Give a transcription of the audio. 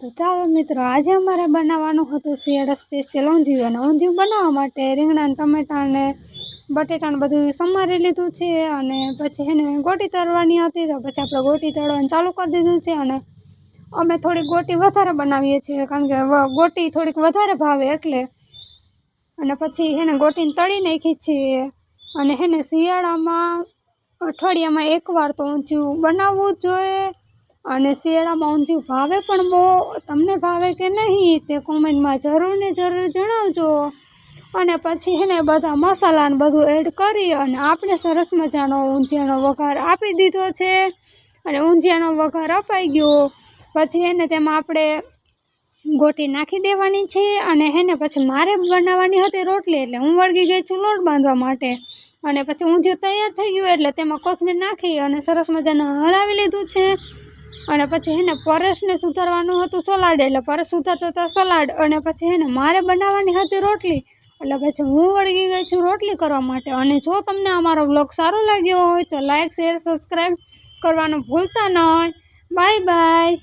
તો ચાલો મિત્રો, આજે અમારે બનાવવાનું હતું શિયાળા સ્પેશિયલ ઊંધિયું. અને ઊંધિયું બનાવવા માટે રીંગણા, ટમેટા અને બટેટાને બધું સમારી લીધું છે. અને પછી એને ગોટી તળવાની હતી, તો પછી આપણે ગોટી તળવાનું ચાલુ કરી દીધું છે. અને અમે થોડીક ગોટી વધારે બનાવીએ છીએ, કારણ કે ગોટી થોડીક વધારે ભાવે એટલે. અને પછી એને ગોટીને તળી નાખી છીએ. અને એને શિયાળામાં અઠવાડિયામાં એકવાર તો ઊંધિયું બનાવવું જ જોઈએ. અને શિયાળામાં ઊંધિયું ભાવે પણ બહુ. તમને ભાવે કે નહીં તે કોમેન્ટમાં જરૂર ને જરૂર જણાવજો. અને પછી એને બધા મસાલાને બધું એડ કરી અને આપણે સરસ મજાનો ઊંધિયાનો વઘાર આપી દીધો છે. અને ઊંધિયાનો વઘાર અપાઈ ગયો પછી એને તેમાં આપણે ગોટી નાખી દેવાની છે. અને એને પછી મારે બનાવવાની હતી રોટલી, એટલે હું વળગી ગઈ છું લોટ બાંધવા માટે. અને પછી ઊંધિયું તૈયાર થઈ ગયું એટલે તેમાં કોથમીર નાખી અને સરસ મજાના હલાવી લીધું છે. અને પછી એને પરેશને સુધારવાનું હતું સલાડ, એટલે પરેશ સુધારતા હતા સલાડ. અને પછી એને મારે બનાવવાની હતી રોટલી, એટલે પછી હું વળગી ગઈ છું રોટલી કરવા માટે. અને જો તમને અમારો વ્લોગ સારો લાગ્યો હોય તો લાઇક, શેર, સબસ્ક્રાઈબ કરવાનું ભૂલતા નહીં. Bye bye.